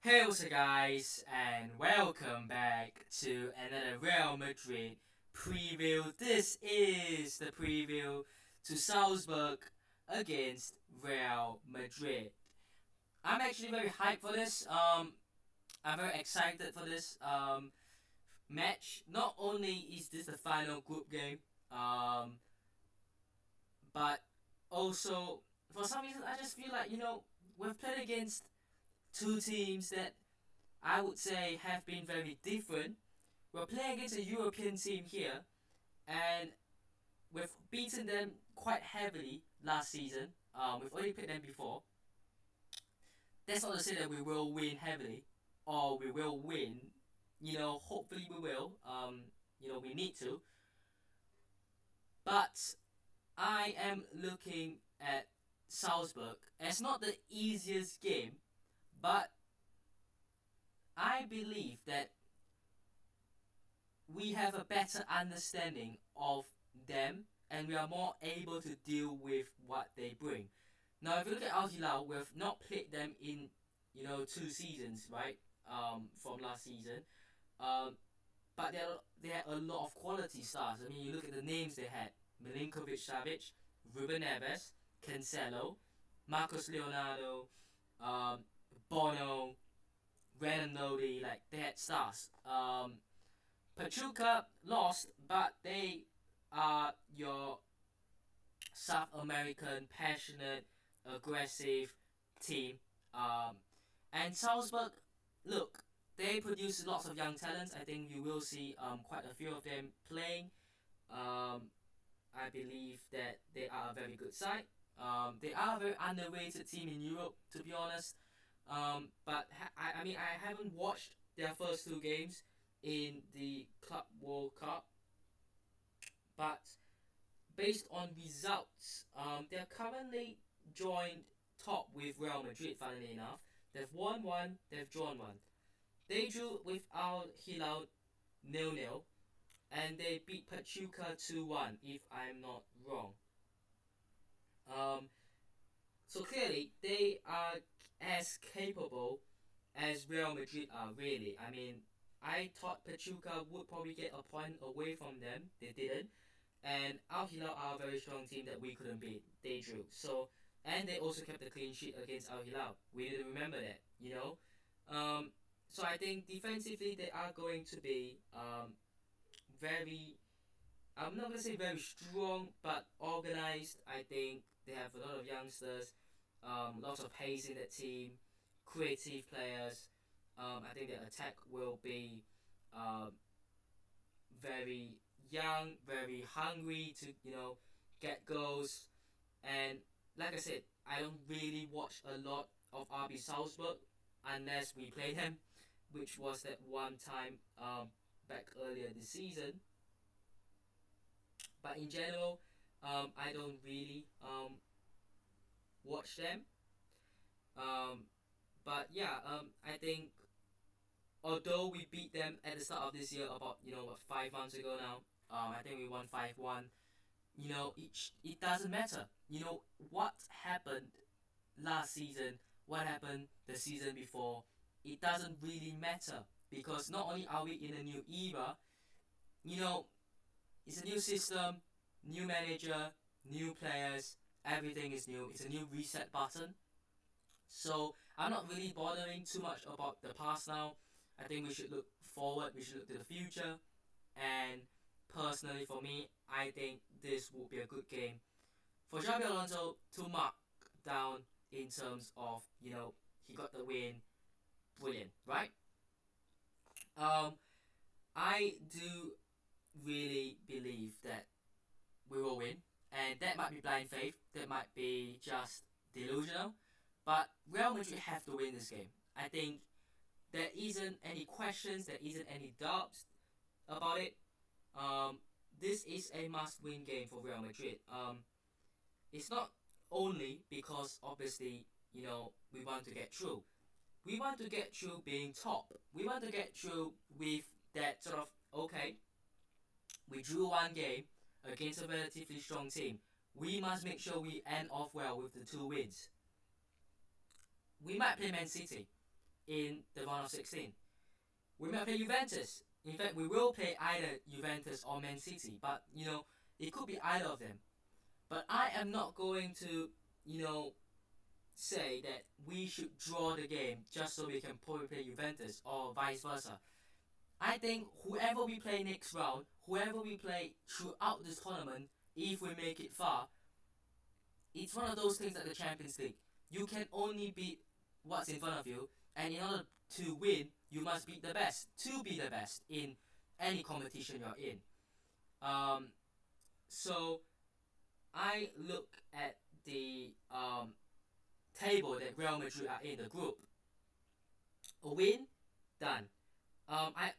Hey, what's up, guys, and welcome back to another Real Madrid preview. This is the preview to Salzburg against Real Madrid. I'm actually very hyped for this. I'm very excited for this match. Not only is this the final group game, um, but also for some reason I just feel like we've played against two teams that I would say have been very different. We're playing against a European team here, and we've beaten them quite heavily last season. We've already played them before. That's not to say that we will win heavily, or we will win. Hopefully we will. We need to. But I am looking at Salzburg as not the easiest game, but I believe that we have a better understanding of them and we are more able to deal with what they bring. Now, if you look at Al Hilal, we've not played them in 2 seasons, right? From last season, um, but they had a lot of quality stars. I mean, you look at the names they had: Milinkovic, Savic, Ruben Neves, Cancelo, Marcos Leonardo, um, Bono, Renan Lodi. Like they had stars. Pachuca lost, but they are your South American, passionate, aggressive team. Um, and Salzburg, look, they produce lots of young talents. I think you will see quite a few of them playing. Um, I believe that they are a very good side. They are a very underrated team in Europe, to be honest. But I mean, I haven't watched their first 2 games in the Club World Cup, but based on results, they're currently joined top with Real Madrid. Funnily enough, they've won one, they've drawn one. They drew with Al Hilal 0-0, and they beat Pachuca 2-1, if I'm not wrong. Um, so clearly, they are as capable as Real Madrid are, really. I mean, I thought Pachuca would probably get a point away from them. They didn't. And Al Hilal are a very strong team that we couldn't beat. They drew. And they also kept a clean sheet against Al Hilal. We need to remember that. Um, so I think defensively they are going to be very. I'm not gonna say very strong, but organized. I think they have a lot of youngsters, lots of pace in the team, creative players. I think their attack will be um, very young, very hungry to get goals. And like I said, I don't really watch a lot of RB Salzburg unless we play them, which was that one time back earlier this season. But in general, I don't really watch them. Um, but yeah, I think although we beat them at the start of this year, about 5 months ago now, I think we won 5-1. It doesn't matter. What happened last season, what happened the season before, it doesn't really matter because not only are we in a new era, you know, it's a new system, new manager, new players, everything is new. It's a new reset button. So I'm not really bothering too much about the past now. I think we should look forward, we should look to the future. And personally, for me, I think this will be a good game for Xabi Alonso to mark down in terms of, he got the win. Brilliant, right? Um, I do really believe that we will win. And that might be blind faith, that might be just delusional. But Real Madrid have to win this game. I think there isn't any questions, there isn't any doubts about it. Um, this is a must-win game for Real Madrid. It's not only because obviously we want to get through. We want to get through being top. We want to get through with that sort of okay. We drew one game against a relatively strong team. We must make sure we end off well with the 2 wins. We might play Man City. in the round of 16. We might play Juventus. In fact, we will play either Juventus or Man City, but it could be either of them. But I am not going to, say that we should draw the game just so we can probably play Juventus or vice versa. I think whoever we play next round, whoever we play throughout this tournament, if we make it far, it's one of those things like the Champions League. You can only beat what's in front of you, and in order to win, you must beat the best to be the best in any competition you're in. Um, so I look at the table that Real Madrid are in the group. A win, done. I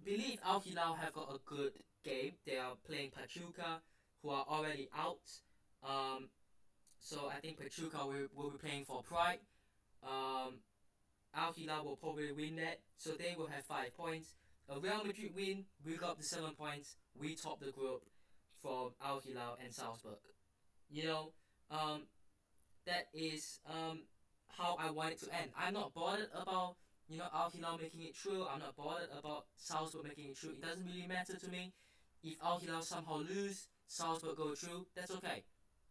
believe Al Hilal have got a good game. They are playing Pachuca, who are already out. Um, so I think Pachuca will be playing for Pride. Um, Al Hilal will probably win that, so they will have 5 points. A Real Madrid win, we got the 7 points. We top the group from Al Hilal and Salzburg. You know, um, that is how I want it to end. I'm not bothered about Al Hilal making it through. I'm not bothered about Salzburg making it through. It doesn't really matter to me. If Al Hilal somehow lose, Salzburg go through, that's okay.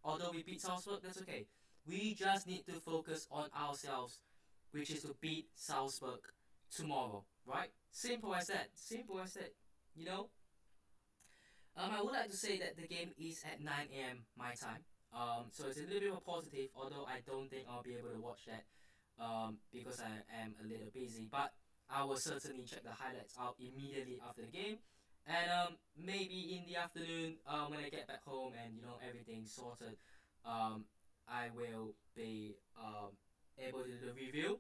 Although we beat Salzburg, that's okay. We just need to focus on ourselves, which is to beat Salzburg tomorrow, right? Simple as that. Simple as that. You know. I would like to say that the game is at 9 a.m. my time. So it's a little bit more positive, although I don't think I'll be able to watch that because I am a little busy. But I will certainly check the highlights out immediately after the game. And maybe in the afternoon, when I get back home and everything's sorted, I will be able to do the review.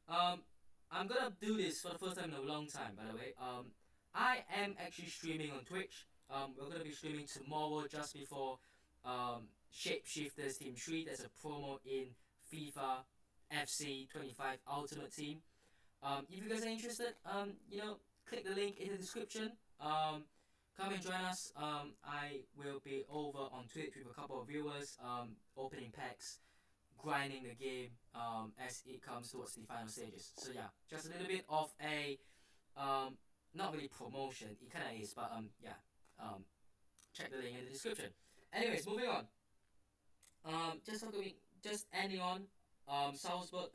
Um, I'm gonna do this for the first time in a long time, by the way. I am actually streaming on Twitch. We're gonna be streaming tomorrow just before Shapeshifters Team 3. There's a promo in FIFA FC 25 Ultimate Team. If you guys are interested, click the link in the description. Come and join us. I will be over on Twitch with a couple of viewers, opening packs, grinding the game as it comes towards the final stages. So yeah, just a little bit of a not really promotion. It kind of is, but yeah. Check the link in the description. Anyways, moving on. Just ending on. Salzburg.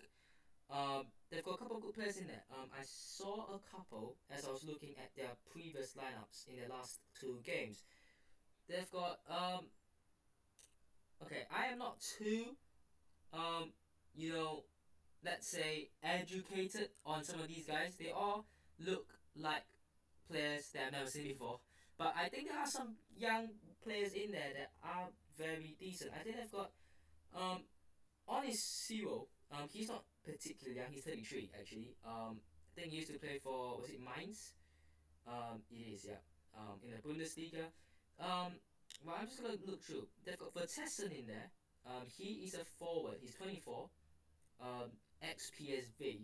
They've got a couple of good players in there. I saw a couple as I was looking at their previous lineups in the last two games. They've got Okay, I am not too um, you know, let's say educated on some of these guys. They all look like players that I've never seen before. But I think there are some young players in there that are very decent. I think they've got um Onis Siro. He's not particularly young. He's 33 actually. I think he used to play for, was it Mainz? It is, yeah. In the Bundesliga. Well, I'm just gonna look through. They've got Vertessen in there. He is a forward. He's 24. Ex PSV.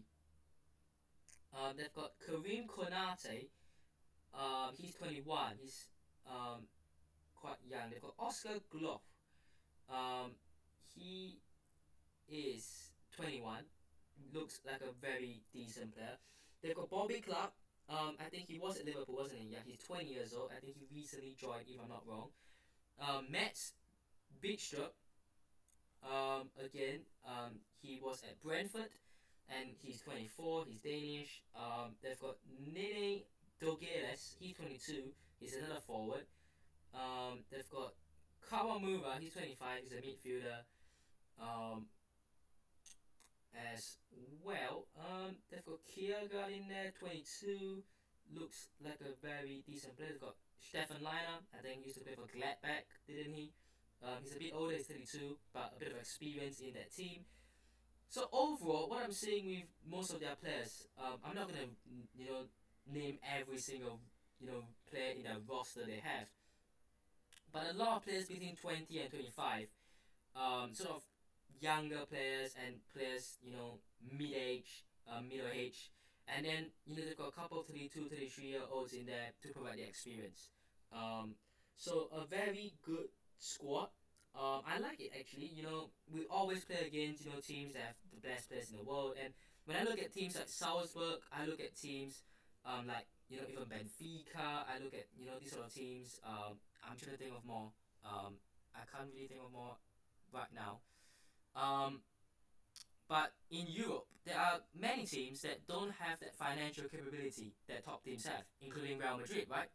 They've got Karim Konate. He's 21. He's quite young. They've got Oscar Gloff. He is 21. Looks like a very decent player. They've got Bobby Clark. I think he was at Liverpool, wasn't he? Yeah, he's 20 years old. I think he recently joined, if I'm not wrong. Mats Bidstrup. Again, he was at Brentford, and he's 24. He's Danish. They've got Nene Dogeles. He's 22. He's another forward. They've got Kawamura. He's 25. He's a midfielder. As well. They've got Kiergaard in there, 22. Looks like a very decent player. They've got Stefan Leiner. I think he used to play for Gladbach, didn't he? He's a bit older, he's 32, but a bit of experience in that team. So overall, what I'm seeing with most of their players, I'm not gonna name every single player in their roster they have, but a lot of players between 20 and 25, sort of younger players and players mid-age, middle age, and then they've got a couple of 32, 33-year olds in there to provide the experience. So a very good squad. I like it actually. We always play against teams that have the best players in the world, and when I look at teams like Salzburg, I look at teams like even Benfica. I look at these sort of teams. I'm trying to think of more. I can't really think of more right now. Um, but in Europe, there are many teams that don't have that financial capability that top teams have, including Real Madrid, right?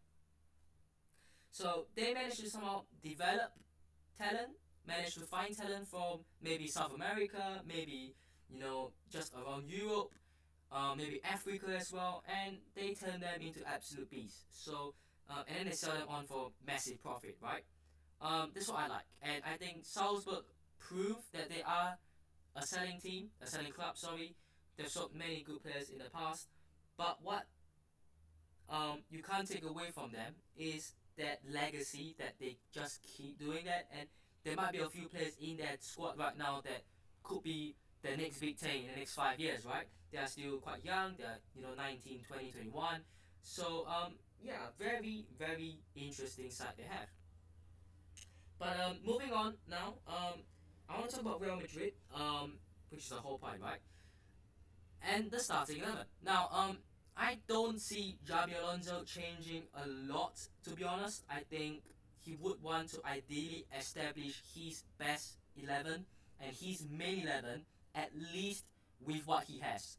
So they managed to somehow develop talent, managed to find talent from maybe South America, maybe just around Europe, maybe Africa as well, and they turn them into absolute beasts. So and then they sell them on for massive profit, right? That's what I like, and I think Salzburg proved that they are a selling team, a selling club. Sorry, they've sold many good players in the past, but what you can't take away from them is that legacy that they just keep doing that, and there might be a few players in that squad right now that could be the next big thing in the next 5 years, right? They are still quite young. They're 19, 20, 21. So yeah, very very interesting side they have. But moving on now, I want to talk about Real Madrid, which is the whole point, right? And the starting 11. Now, I don't see Javi Alonso changing a lot. To be honest, I think he would want to ideally establish his best 11 and his main 11 at least with what he has.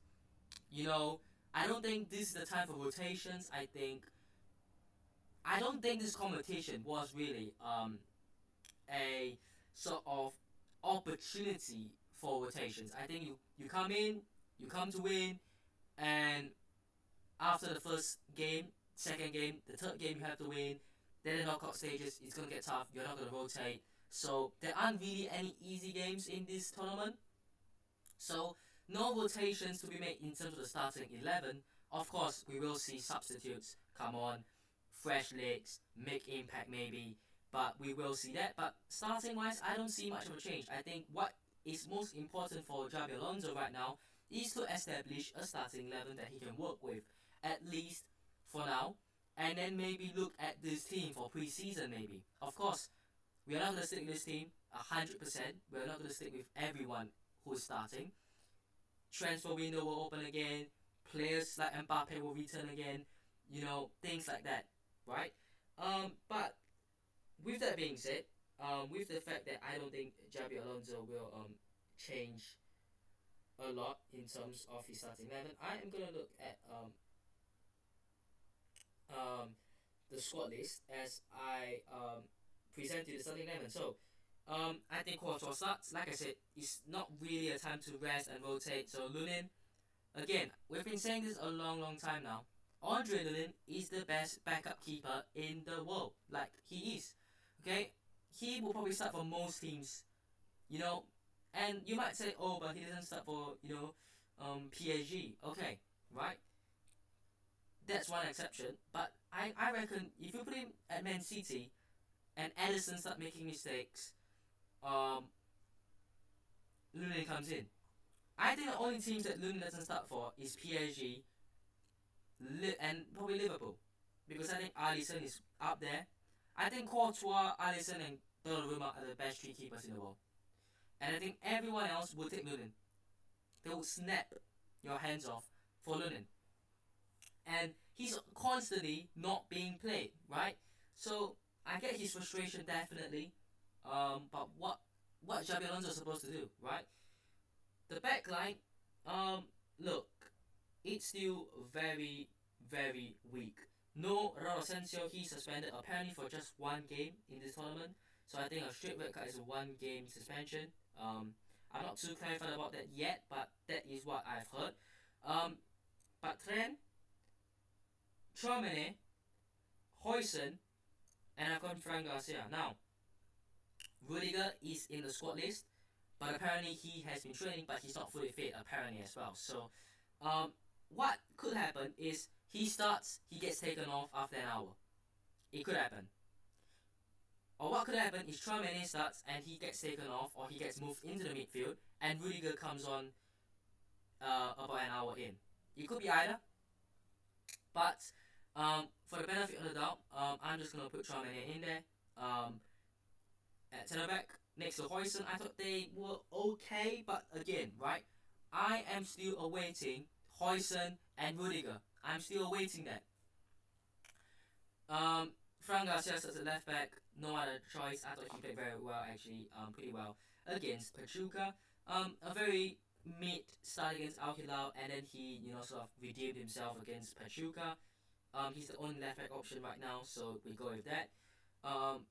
You know, I don't think this is the time for rotations. I don't think this competition was really a sort of opportunity for rotations. I think you come in, you come to win, and after the first game, second game, the third game you have to win. Then the knockout stages, it's gonna get tough. You're not gonna rotate, so there aren't really any easy games in this tournament. So no rotations to be made in terms of the starting 11. Of course, we will see substitutes come on, fresh legs, make impact maybe, but we will see that. But starting wise, I don't see much of a change. I think what is most important for Javi Alonso right now is to establish a starting 11 that he can work with, at least for now, and then maybe look at this team for pre-season maybe. Of course, we are not going to stick with this team 100%. We are not going to stick with everyone who's starting. Transfer window will open again. Players like Mbappe will return again. Things like that, right? But with that being said, with the fact that I don't think Javi Alonso will change a lot in terms of his starting 11, I am gonna look at um, the squad list as I presented the starting 11. So I think Courtois starts. Like I said, it's not really a time to rest and rotate. So Lunin, again, we've been saying this a long, long time now. Andre Lunin is the best backup keeper in the world. Like, he is. Okay? He will probably start for most teams. You know? And you might say, oh, but he doesn't start for, PSG. Okay, right? That's one exception. But I reckon if you put him at Man City and Ederson start making mistakes, um, Lunin comes in. I think the only teams that Lunin doesn't start for is PSG and probably Liverpool, because I think Alisson is up there. I think Courtois, Alisson, and Donnarumma are the best three keepers in the world, and I think everyone else will take Lunin. They will snap your hands off for Lunin, and he's constantly not being played, right? So I get his frustration definitely, but what Xabi Alonso is supposed to do, right? The back line, look, it's still very, very weak. No Raul Asensio, he's suspended apparently for just one game in this tournament. So I think a straight red card is a one game suspension. I'm not too clarified about that yet, but that is what I've heard. But Trent, Chomene, Hoyson, and I've got Fran Garcia. Now, Rudiger is in the squad list, but apparently he has been training, but he's not fully fit apparently as well. So, what could happen is he starts, he gets taken off after an hour. It could happen. Or what could happen is Chouameni starts and he gets taken off, or he gets moved into the midfield, and Rudiger comes on about an hour in. It could be either, but for the benefit of the doubt, I'm just gonna put Chouameni in there. At centre back next to Hoyson, I thought they were okay, but again, right? I am still awaiting Huijsen and Rudiger. I'm still awaiting that. Um, Fran Garcia as a left back, no other choice. I thought he played very well, actually, pretty well against Pachuca. A very mid start against Al Hilal, and then he, sort of redeemed himself against Pachuca. He's the only left back option right now, so we go with that. Um,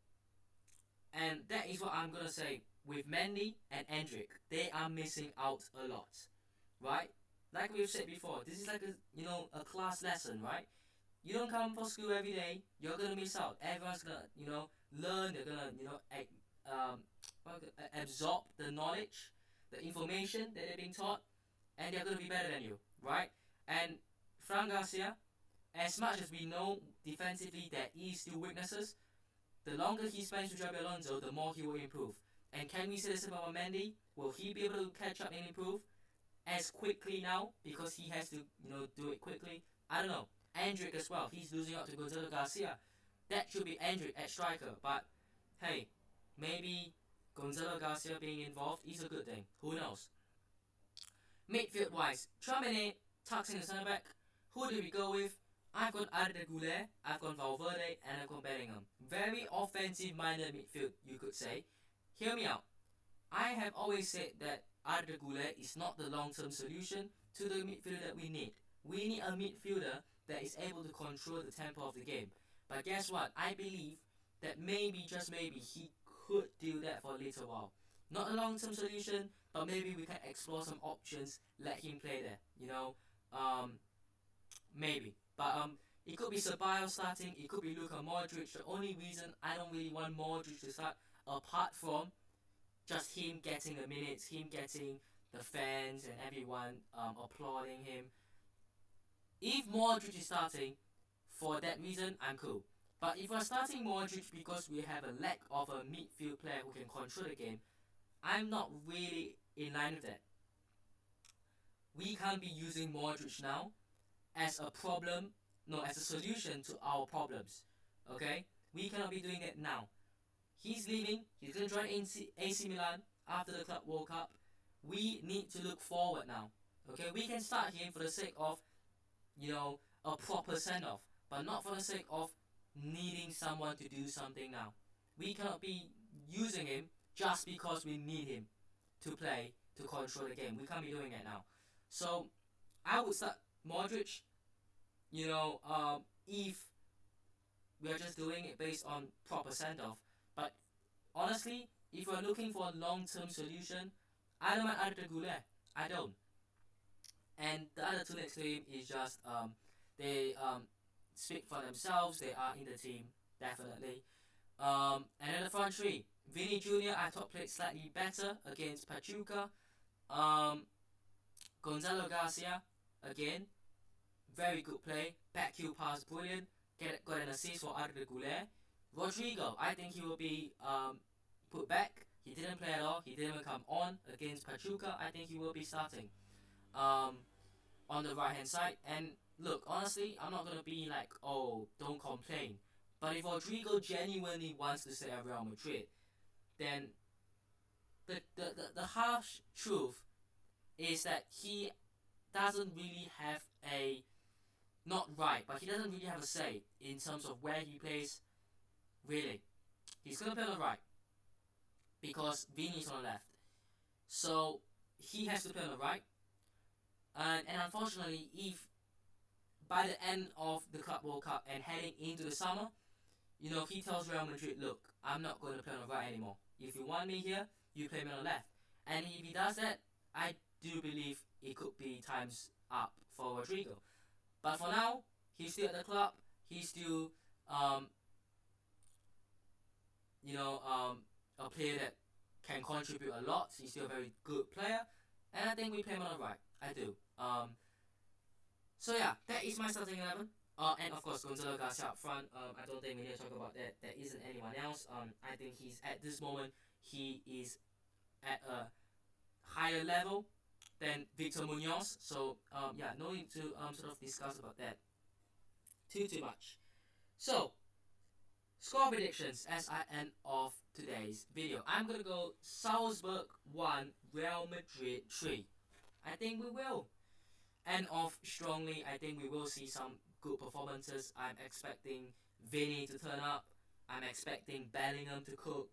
and that is what I'm gonna say with Mendy and Endrick. They are missing out a lot, right? Like we've said before, this is like a class lesson, right? You don't come for school every day, you're gonna miss out. Everyone's gonna learn. They're gonna um, absorb the knowledge, the information that they're being taught, and they're gonna be better than you, right? And Fran Garcia, as much as we know defensively there is still weaknesses, the longer he spends with Xabi Alonso, the more he will improve. And can we say the same about Mendy? Will he be able to catch up and improve as quickly now because he has to do it quickly? I don't know. Endrick as well. He's losing out to Gonzalo Garcia. That should be Endrick at striker. But hey, maybe Gonzalo Garcia being involved is a good thing. Who knows? Midfield wise, Tramine tucks in the centre back. Who do we go with? I've got Arda Güler, I've got Valverde, and I've got Bellingham. Very offensive minded midfield, you could say. Hear me out. I have always said that Arda Güler is not the long term solution to the midfielder that we need. We need a midfielder that is able to control the tempo of the game. But guess what? I believe that maybe, just maybe, he could do that for a little while. Not a long term solution, but maybe we can explore some options, let him play there. Maybe. But it could be Ceballos starting, it could be Luka Modric. The only reason I don't really want Modric to start, apart from just him getting the minutes, him getting the fans and everyone applauding him. If Modric is starting for that reason, I'm cool. But if we're starting Modric because we have a lack of a midfield player who can control the game, I'm not really in line with that. We can't be using Modric now as a problem, no, as a solution to our problems. Okay? We cannot be doing it now. He's leaving, he's going to join AC Milan after the Club World Cup. We need to look forward now. Okay? We can start him for the sake of, a proper send-off, but not for the sake of needing someone to do something now. We cannot be using him just because we need him to play, to control the game. We can't be doing it now. So, I would start Modric, if we are just doing it based on proper send-off. But honestly, if we're looking for a long-term solution, I don't mind Arda Güler. I don't. And the other two next to him is just they speak for themselves. They are in the team, definitely. And then the front three, Vinny Jr. I thought played slightly better against Pachuca. Gonzalo Garcia, again, very good play. Back heel pass, brilliant. Got an assist for Arda Güler. Rodrigo, I think he will be put back. He didn't play at all. He didn't come on against Pachuca. I think he will be starting on the right hand side. And look, honestly, I'm not gonna be like, oh, don't complain. But if Rodrigo genuinely wants to stay at Real Madrid, then the harsh truth is that he doesn't really have a, not right, but he doesn't really have a say in terms of where he plays. Really, he's gonna play on the right because Vini's on the left, so he has to play on the right. And unfortunately, if by the end of the Club World Cup and heading into the summer, he tells Real Madrid, look, I'm not going to play on the right anymore. If you want me here, you play me on the left. And if he does that, I do believe it could be times up for Rodrigo. But for now, he's still at the club. He's still, a player that can contribute a lot. He's still a very good player. And I think we play him on the right. I do. So yeah, that is my starting 11. And of course, Gonzalo Garcia up front. I don't think we need to talk about that. There isn't anyone else. I think he's at this moment he is at a higher level than Victor Munoz. So yeah, no need to sort of discuss about that too much. So score predictions as I end off today's video. I'm gonna go Salzburg 1, Real Madrid 3. I think we will. And off strongly, I think we will see some good performances. I'm expecting Vinny to turn up. I'm expecting Bellingham to cook.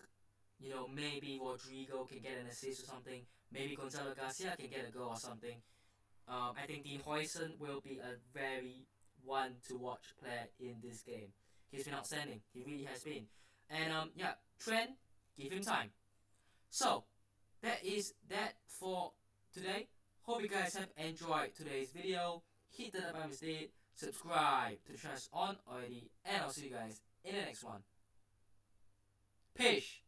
You know, maybe Rodrigo can get an assist or something. Maybe Gonzalo Garcia can get a goal or something. I think Dean Huijsen will be a very one to watch player in this game. He's been outstanding. He really has been. And yeah, Trent, give him time. So that is that for today. Hope you guys have enjoyed today's video. Hit the like button if you did. Subscribe to the channel on already. And I'll see you guys in the next one. Peace.